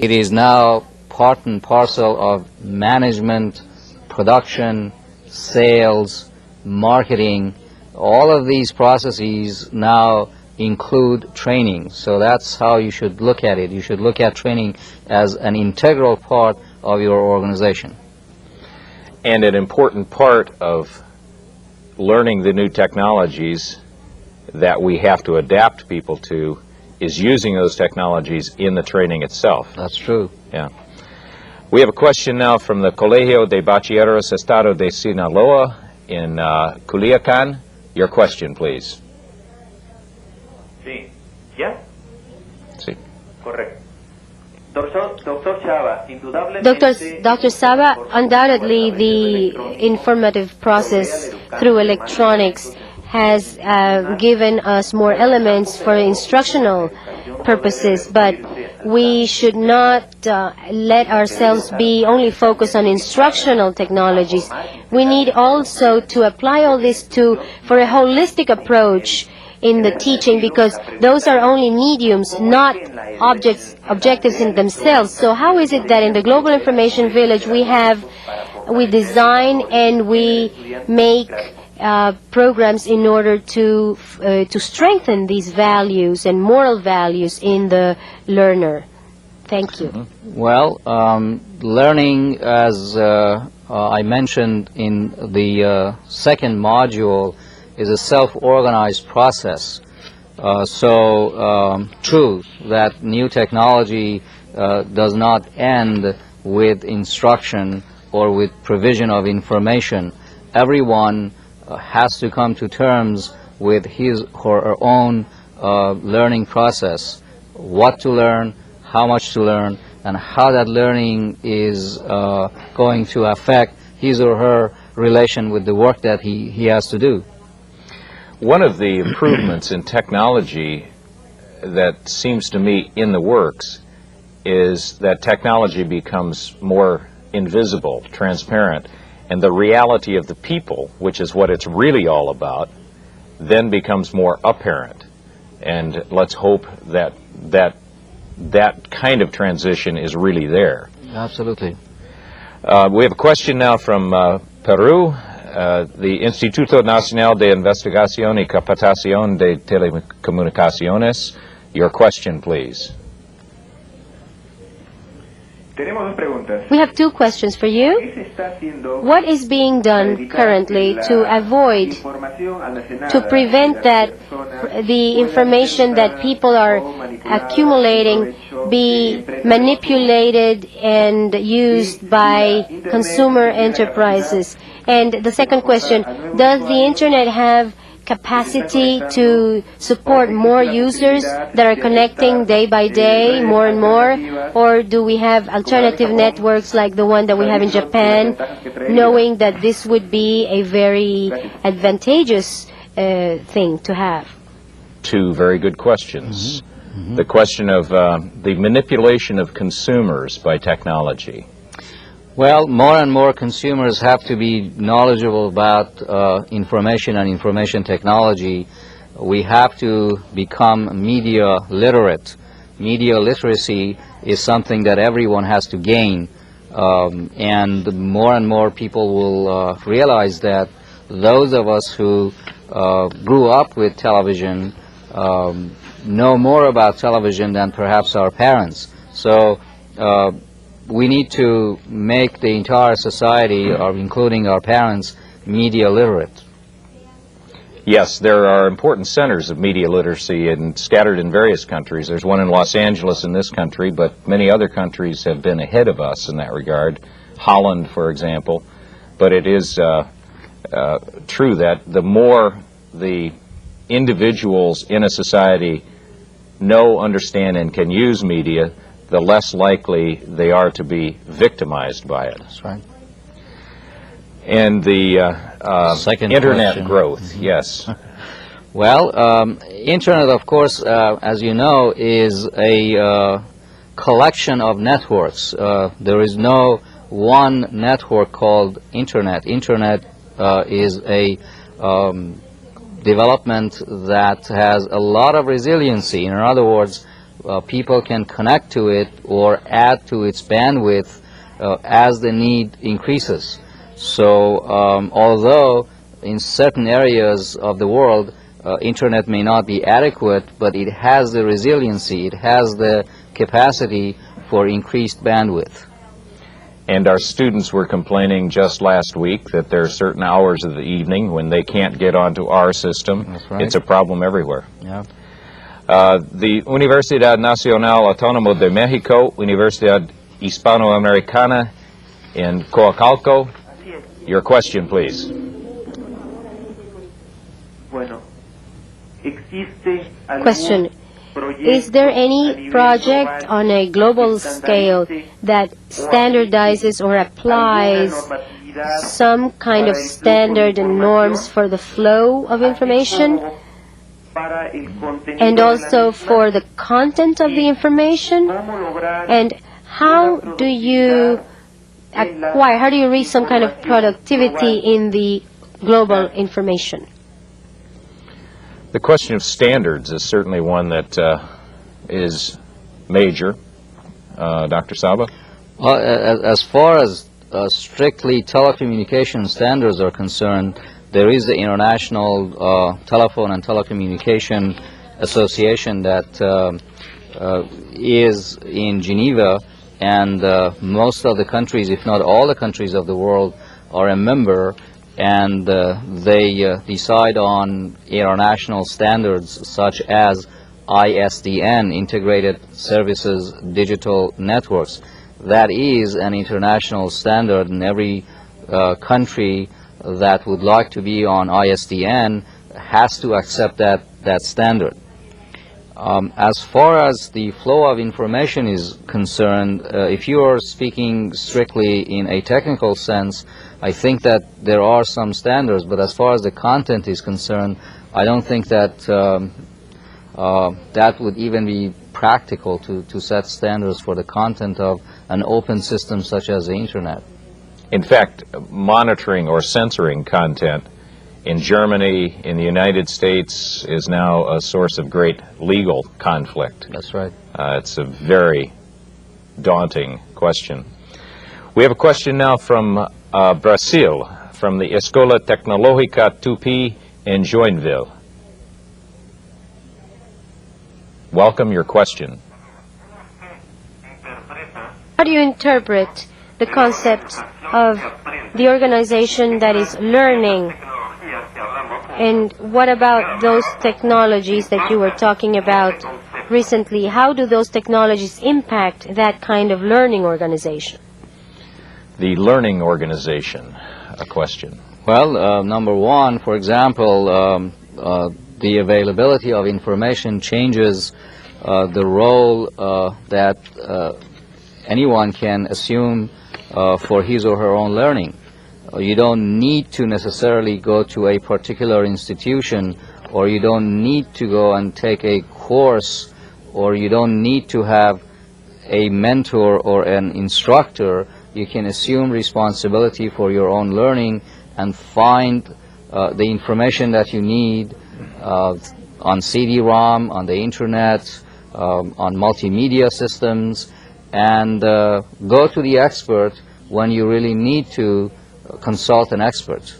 It is now part and parcel of management, production, sales, marketing. All of these processes now include training. So that's how you should look at it. You should look at training as an integral part of your organization. And an important part of learning the new technologies that we have to adapt people to is using those technologies in the training itself. That's true. Yeah. We have a question now from the Colegio de Bachilleros Estado de Sinaloa in Culiacan. Your question, please. Sí. ¿Ya? Sí. Correcto. Dr. Saba, Dr. Saba, undoubtedly the informative process through electronics has given us more elements for instructional purposes, but we should not let ourselves be only focused on instructional technologies. We need also to apply all this for a holistic approach in the teaching, because those are only mediums, not objectives in themselves. So how is it that in the Global Information Village we design and we make programs in order to strengthen these values and moral values in the learner? Thank you. Well, learning, as I mentioned in the second module, is a self-organized process. True that new technology does not end with instruction or with provision of information. Everyone has to come to terms with his or her own learning process, what to learn, how much to learn, and how that learning is going to affect his or her relation with the work that he has to do. One of the improvements in technology that seems to me in the works is that technology becomes more invisible, transparent, and the reality of the people, which is what it's really all about, then becomes more apparent. And let's hope that that kind of transition is really there. Absolutely. We have a question now from Peru. The Instituto Nacional de Investigación y Capacitación de Telecomunicaciones. Your question, please. We have two questions for you. What is being done currently to prevent that the information that people are accumulating be manipulated and used by consumer enterprises? And the second question, does the Internet have capacity to support more users that are connecting day by day, more and more? Or do we have alternative networks like the one that we have in Japan, knowing that this would be a very advantageous thing to have? Two very good questions. The question of the manipulation of consumers by technology. Well, more and more consumers have to be knowledgeable about information and information technology. We have to become media literate. Media literacy is something that everyone has to gain, and more people will realize that those of us who grew up with television know more about television than perhaps our parents. So we need to make the entire society, including our parents, media literate. Yes, there are important centers of media literacy scattered in various countries. There's one in Los Angeles in this country, but many other countries have been ahead of us in that regard. Holland, for example. But it is true that the more the individuals in a society know, understand, and can use media, the less likely they are to be victimized by it. That's right. And the Internet question. growth, yes. Well, Internet, of course, as you know, is a collection of networks. There is no one network called Internet. Internet is a development that has a lot of resiliency. In other words, people can connect to it or add to its bandwidth as the need increases. So although in certain areas of the world internet may not be adequate, but it has the resiliency, it has the capacity for increased bandwidth. And our students were complaining just last week that there are certain hours of the evening when they can't get onto our system. That's right. It's a problem everywhere. Yeah. The Universidad Nacional Autónoma de Mexico, Universidad Hispanoamericana in Coacalco. Your question, please. Bueno, ¿existe Question. Is there any project on a global scale that standardizes or applies some kind of standard and norms for the flow of information and also for the content of the information? And how do you reach some kind of productivity in the global information? The question of standards is certainly one that is major. Dr. Saba? Well, as far as strictly telecommunication standards are concerned, there is the International Telephone and Telecommunication Association that is in Geneva, and most of the countries, if not all the countries of the world, are a member, and they decide on international standards such as ISDN, Integrated Services Digital Networks. That is an international standard, and every country that would like to be on ISDN has to accept that standard. As far as the flow of information is concerned, if you are speaking strictly in a technical sense, I think that there are some standards, but as far as the content is concerned, I don't think that that would even be practical to set standards for the content of an open system such as the Internet. In fact, monitoring or censoring content in Germany, in the United States, is now a source of great legal conflict. That's right. It's a very daunting question. We have a question now from Brazil, from the Escola Tecnológica Tupi in Joinville. Welcome, your question. How do you interpret the concept of the organization that is learning? And what about those technologies that you were talking about recently? How do those technologies impact that kind of learning organization? The learning organization, a question. Well, number one, for example, the availability of information changes the role that anyone can assume for his or her own learning. You don't need to necessarily go to a particular institution, or you don't need to go and take a course, or you don't need to have a mentor or an instructor. You can assume responsibility for your own learning and find the information that you need on CD-ROM, on the Internet, on multimedia systems, and go to the expert when you really need to consult an expert.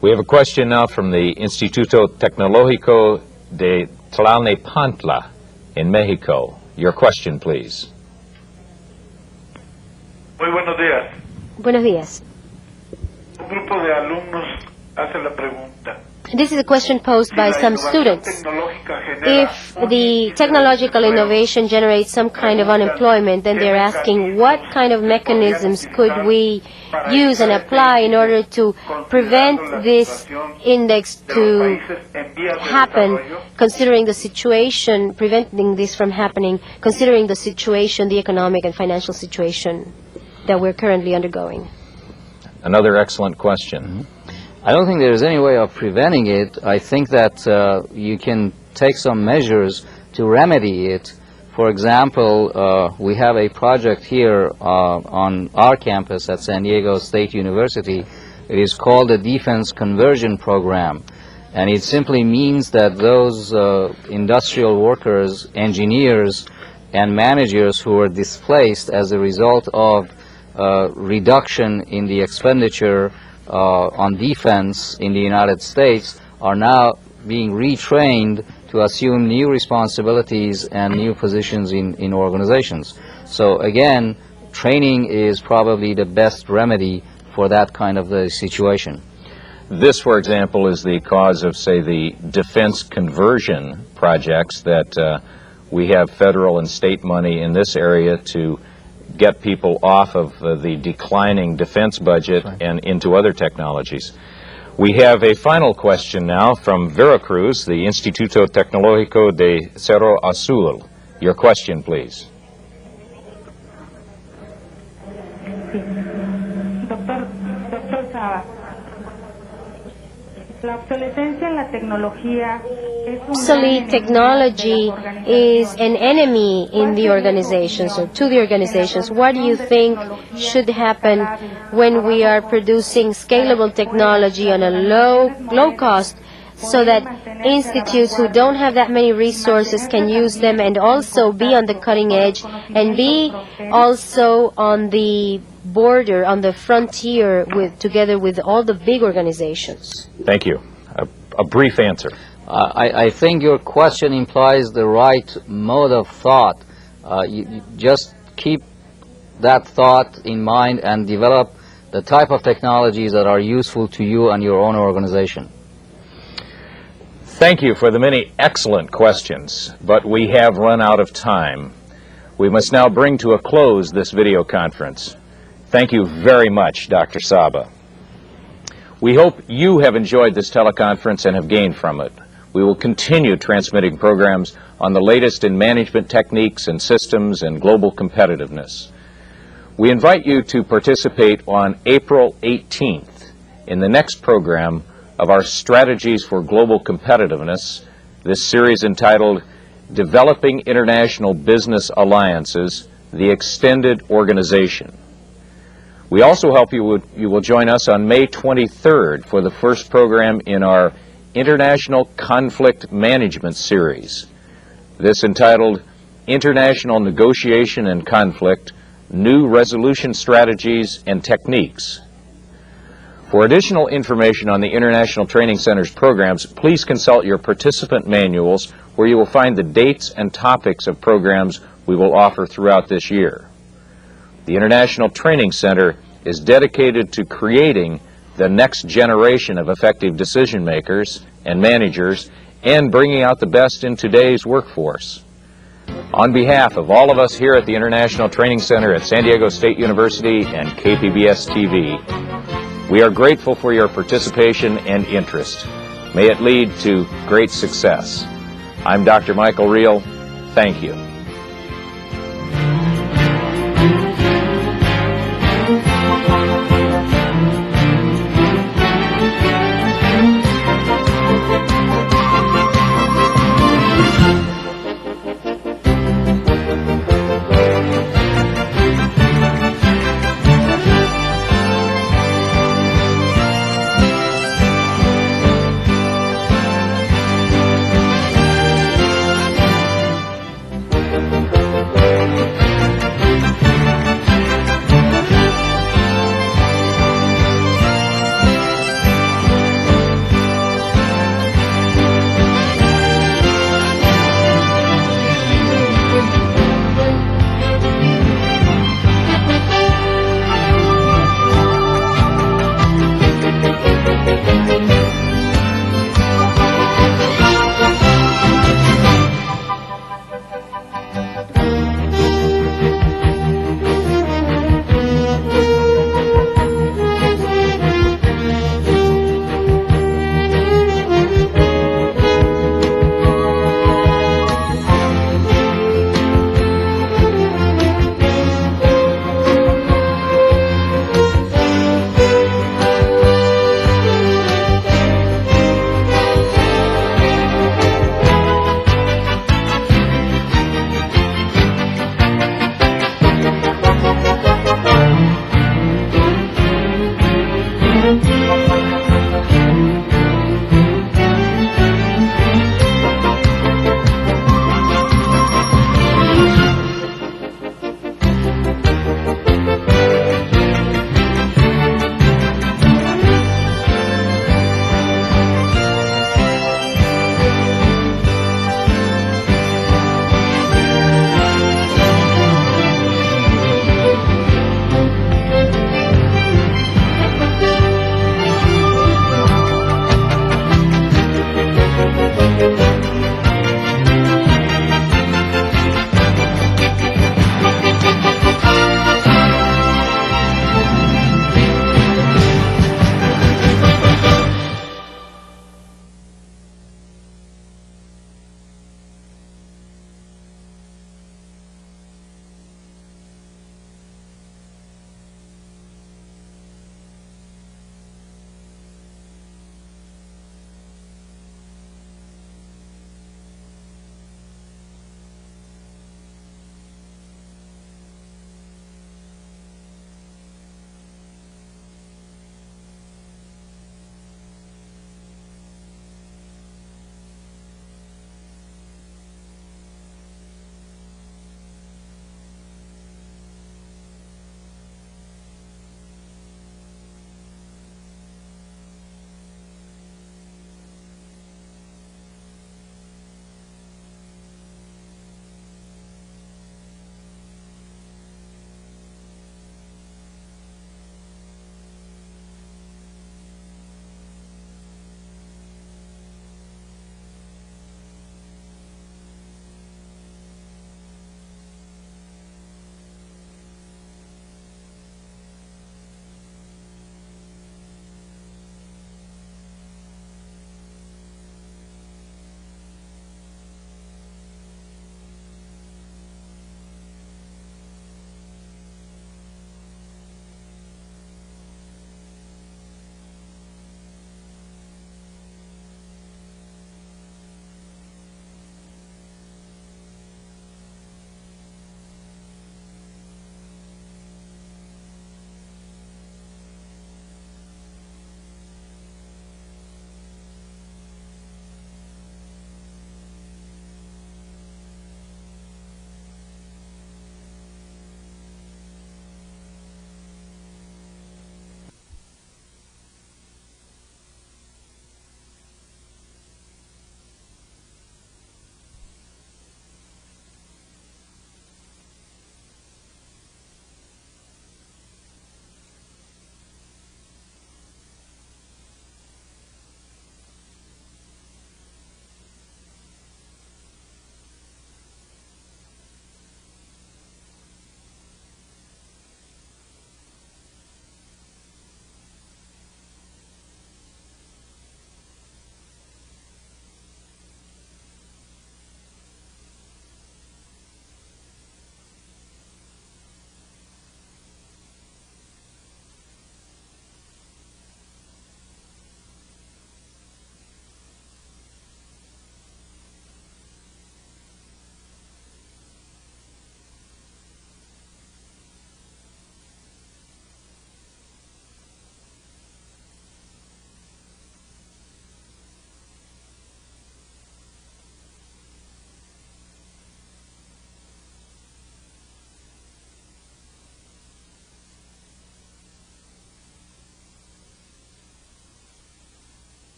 We have a question now from the Instituto Tecnológico de Tlalnepantla in Mexico. Your question, please. Muy buenos días. Buenos días. Un grupo de alumnos hace la pregunta. This is a question posed by some students. If the technological innovation generates some kind of unemployment, then they're asking what kind of mechanisms could we use and apply in order to prevent this index to happen, considering the situation, preventing this from happening, considering the situation, the economic and financial situation that we're currently undergoing. Another excellent question. Mm-hmm. I don't think there's any way of preventing it. I think that you can take some measures to remedy it. For example, we have a project here on our campus at San Diego State University. It is called the Defense Conversion Program. And it simply means that those industrial workers, engineers, and managers who were displaced as a result of reduction in the expenditure on defense in the United States are now being retrained to assume new responsibilities and new positions in organizations. So again, training is probably the best remedy for that kind of the situation. This, for example, is the cause of, say, the defense conversion projects that we have federal and state money in this area to get people off of the declining defense budget and into other technologies. We have a final question now from Veracruz, the Instituto Tecnológico de Cerro Azul. Your question, please. Doctor Saba, la obsolescencia en la tecnología es un Obsolete technology is an enemy in the organizations or to the organizations. What do you think should happen when we are producing scalable technology on a low cost so that institutes who don't have that many resources can use them and also be on the cutting edge and be also on the border, on the frontier together with all the big organizations? Thank you. A brief answer. I think your question implies the right mode of thought. You just keep that thought in mind and develop the type of technologies that are useful to you and your own organization. Thank you for the many excellent questions, but we have run out of time. We must now bring to a close this video conference. Thank you very much, Dr. Saba. We hope you have enjoyed this teleconference and have gained from it. We will continue transmitting programs on the latest in management techniques and systems and global competitiveness. We invite you to participate on April 18th in the next program of our Strategies for Global Competitiveness, this series entitled Developing International Business Alliances, the Extended Organization. We also hope you will join us on May 23rd for the first program in our International Conflict Management series. This entitled International Negotiation and Conflict, New Resolution Strategies and Techniques. For additional information on the International Training Center's programs, please consult your participant manuals where you will find the dates and topics of programs we will offer throughout this year. The International Training Center is dedicated to creating the next generation of effective decision makers and managers and bringing out the best in today's workforce. On behalf of all of us here at the International Training Center at San Diego State University and KPBS TV, we are grateful for your participation and interest. May it lead to great success. I'm Dr. Michael Reel. Thank you.